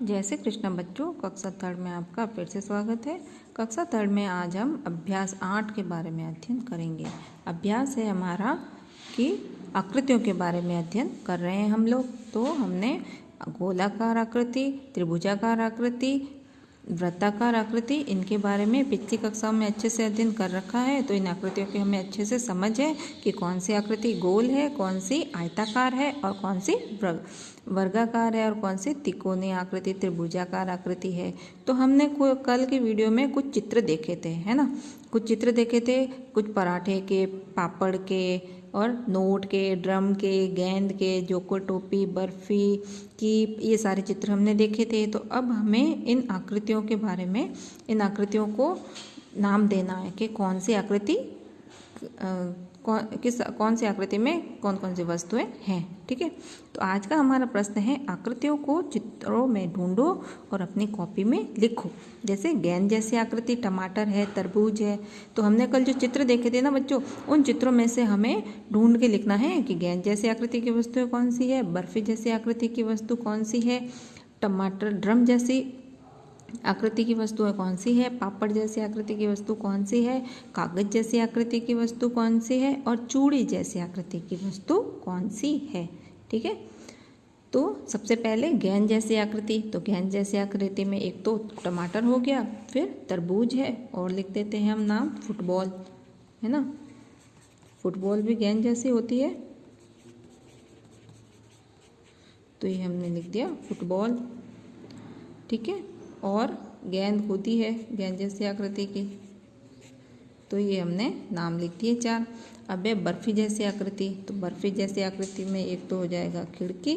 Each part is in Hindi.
जय श्री कृष्ण बच्चों, कक्षा थर्ड में आपका फिर से स्वागत है। कक्षा थर्ड में आज हम अभ्यास 8 के बारे में अध्ययन करेंगे। अभ्यास है हमारा कि आकृतियों के बारे में अध्ययन कर रहे हैं हम लोग। तो हमने गोलाकार आकृति, त्रिभुजाकार आकृति, वृत्ताकार आकृति, इनके बारे में पिछली कक्षा में अच्छे से अध्ययन कर रखा है। तो इन आकृतियों की हमें अच्छे से समझ है कि कौन सी आकृति गोल है, कौन सी आयताकार है और कौन सी वर्गाकार है और कौन सी त्रिकोणीय आकृति, त्रिभुजाकार आकृति है। तो हमने कल की वीडियो में कुछ चित्र देखे थे, है ना। कुछ चित्र देखे थे, कुछ पराठे के, पापड़ के और नोट के, ड्रम के, गेंद के, जोकर टोपी, बर्फी की, ये सारे चित्र हमने देखे थे। तो अब हमें इन आकृतियों के बारे में, इन आकृतियों को नाम देना है कि कौन सी आकृति कौन सी आकृति में कौन कौन सी वस्तुएं हैं। ठीक है, तो आज का हमारा प्रश्न है, आकृतियों को चित्रों में ढूंढो और अपनी कॉपी में लिखो। जैसे गेंद जैसी आकृति टमाटर है, तरबूज है। तो हमने कल जो चित्र देखे थे ना बच्चों, उन चित्रों में से हमें ढूंढ के लिखना है कि गेंद जैसी आकृति की वस्तु कौन सी है, बर्फी जैसी आकृति की वस्तु कौन सी है, टमाटर ड्रम जैसी आकृति की वस्तु कौन सी है, पापड़ जैसी आकृति की वस्तु कौन सी है, कागज जैसी आकृति की वस्तु कौन सी है और चूड़ी जैसी आकृति की वस्तु कौन सी है। ठीक है, तो सबसे पहले गेंद जैसी आकृति। तो गेंद जैसी आकृति में एक तो टमाटर हो गया, फिर तरबूज है और लिख देते हैं हम नाम फुटबॉल, है ना। फुटबॉल भी गेंद जैसी होती है, तो ये हमने लिख दिया फुटबॉल। ठीक है, और गेंद होती है गेंद जैसी आकृति की, तो ये हमने नाम लिख दिए 4। अब है बर्फी जैसी आकृति। तो बर्फी जैसी आकृति में एक तो हो जाएगा खिड़की,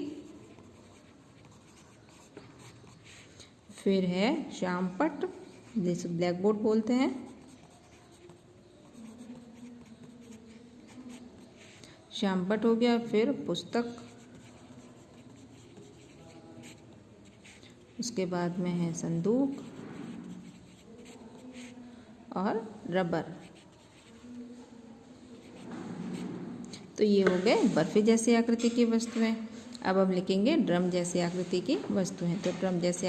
फिर है श्यामपट्ट जिसे ब्लैक बोर्ड बोलते हैं, श्यामपट्ट हो गया, फिर पुस्तक, उसके बाद में है संदूक और रबर। तो ये हो गए बर्फी जैसी आकृति की वस्तुएं। अब हम लिखेंगे ड्रम जैसी आकृति की वस्तुएं। तो ड्रम जैसी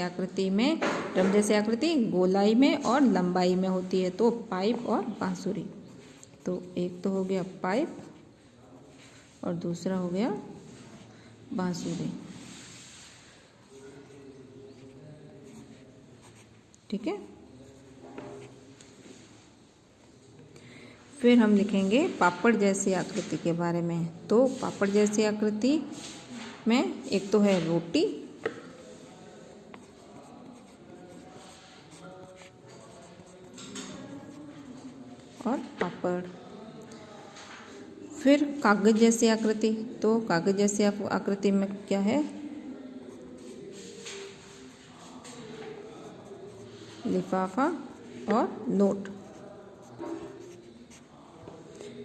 आकृति गोलाई में और लंबाई में होती है, तो पाइप और बांसुरी। तो एक तो हो गया पाइप और दूसरा हो गया बांसुरी। ठीक है, फिर हम लिखेंगे पापड़ जैसी आकृति के बारे में। तो पापड़ जैसी आकृति में एक तो है रोटी, और पापड़। फिर कागज जैसी आकृति। तो कागज जैसी आकृति में क्या है, लिफाफा और नोट।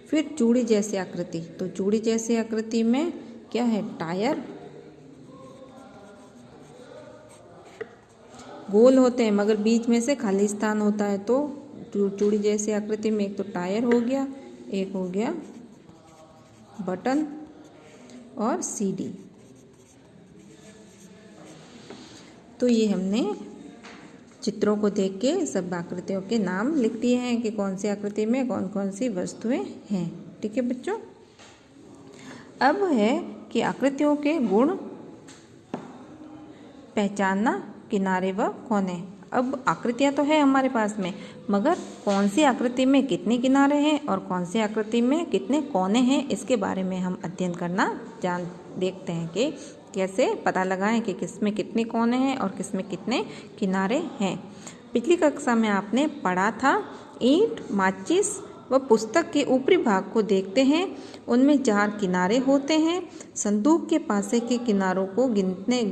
फिर चूड़ी जैसी आकृति। तो चूड़ी जैसी आकृति में क्या है, टायर। गोल होते हैं मगर बीच में से खाली स्थान होता है। तो चूड़ी जैसी आकृति में एक तो टायर हो गया, एक हो गया बटन और सीडी। तो ये हमने चित्रों को देख के सब आकृतियों के नाम लिख दिए हैं कि कौन सी आकृति में कौन कौन सी वस्तुएं हैं। ठीक है बच्चों, अब है कि आकृतियों के गुण पहचानना, किनारे व कोने। अब आकृतियां तो है हमारे पास में, मगर कौन सी आकृति में कितने किनारे हैं और कौन सी आकृति में कितने कोने हैं, इसके बारे में हम अध्ययन करना देखते हैं कि कैसे पता लगाएं कि किसमें कितने कोने हैं और किसमें कितने किनारे हैं। पिछली कक्षा में आपने पढ़ा था, ईंट, माचिस व पुस्तक के ऊपरी भाग को देखते हैं, उनमें 4 किनारे होते हैं। संदूक के पासे के किनारों को गिनने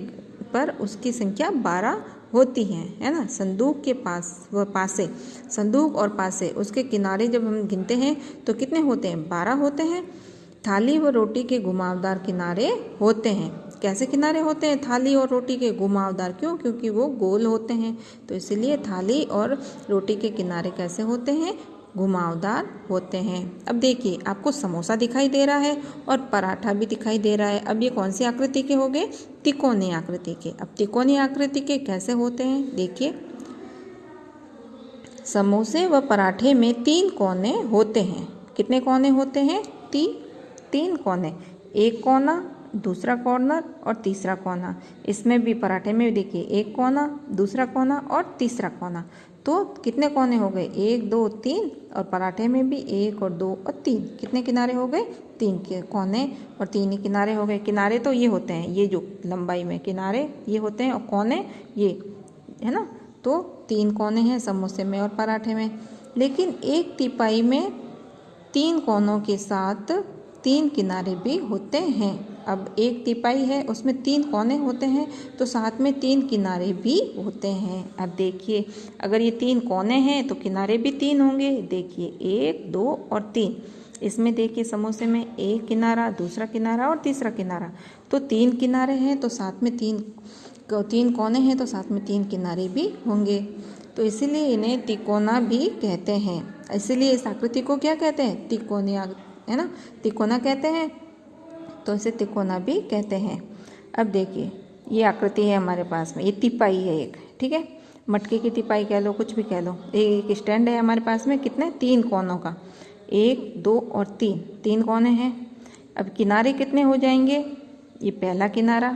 पर उसकी संख्या 12 होती है ना। संदूक के पासे, संदूक और पासे उसके किनारे जब हम गिनते हैं तो कितने होते हैं, 12 होते हैं। थाली व रोटी के घुमावदार किनारे होते हैं। कैसे किनारे होते हैं थाली और रोटी के, घुमावदार। क्यों? क्योंकि वो गोल होते हैं, तो इसलिए थाली और रोटी के किनारे कैसे होते हैं, घुमावदार होते हैं। अब देखिए आपको समोसा दिखाई दे रहा है और पराठा भी दिखाई दे रहा है। अब ये कौन सी आकृति के हो गए? त्रिकोणीय आकृति के। अब त्रिकोणीय आकृति के कैसे होते हैं देखिए, समोसे व पराठे में 3 कोने होते हैं। कितने कोने होते हैं? 3 कोने, एक कोना, दूसरा कॉर्नर और तीसरा कोना। इसमें भी पराठे में देखिए एक कोना, दूसरा कोना और तीसरा कोना। तो कितने कोने हो गए? 1 2 3। और पराठे में भी 1 और 2 और 3। कितने किनारे हो गए? 3 के कोने और 3 ही किनारे हो गए। किनारे तो ये होते हैं, ये जो लंबाई में किनारे ये होते हैं और कोने ये है ना। तो 3 कोने हैं समोसे में और पराठे में। लेकिन एक तिपाई में 3 कोनों के साथ 3 किनारे भी होते हैं। अब एक तिपाई है उसमें 3 कोने होते हैं तो साथ में 3 किनारे भी होते हैं। अब देखिए अगर ये 3 कोने हैं तो किनारे भी 3 होंगे। देखिए 1 2 और 3। इसमें देखिए समोसे में एक किनारा, दूसरा किनारा और तीसरा किनारा। तो 3 किनारे हैं तो साथ में 3 कोने हैं तो साथ में 3 किनारे भी होंगे। तो इसीलिए इन्हें तिकोना भी कहते हैं। इसीलिए इस आकृति को क्या कहते हैं? त्रिकोणीय, है ना, तिकोना कहते हैं। तो इसे तिकोना भी कहते हैं। अब देखिए ये आकृति है हमारे पास में, ये तिपाई है एक, ठीक है, मटके की तिपाई कह लो, कुछ भी कह लो। एक स्टैंड है हमारे पास में, कितने? 3 कोनों का, 1 2 और 3 कोने हैं। अब किनारे कितने हो जाएंगे? ये पहला किनारा,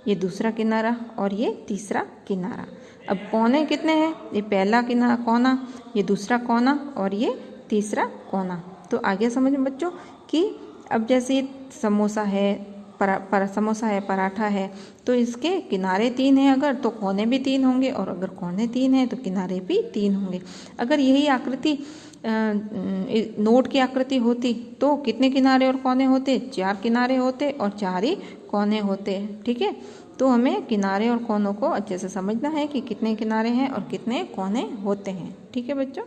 ये दूसरा किनारा और ये तीसरा किनारा। अब कोने कितने हैं? ये पहला कोना, ये दूसरा कोना और ये तीसरा कोना। तो आगे समझ बच्चों कि अब जैसे ये समोसा है, समोसा है, पराठा है, तो इसके किनारे 3 हैं अगर, तो कोने भी 3 होंगे, और अगर कोने 3 हैं तो किनारे भी 3 होंगे। अगर यही आकृति नोट की आकृति होती तो कितने किनारे और कोने होते? 4 किनारे होते और 4 ही कोने होते। ठीक है, तो हमें किनारे और कोनों को अच्छे से समझना है कि कितने किनारे हैं और कितने कोने होते हैं। ठीक है बच्चों।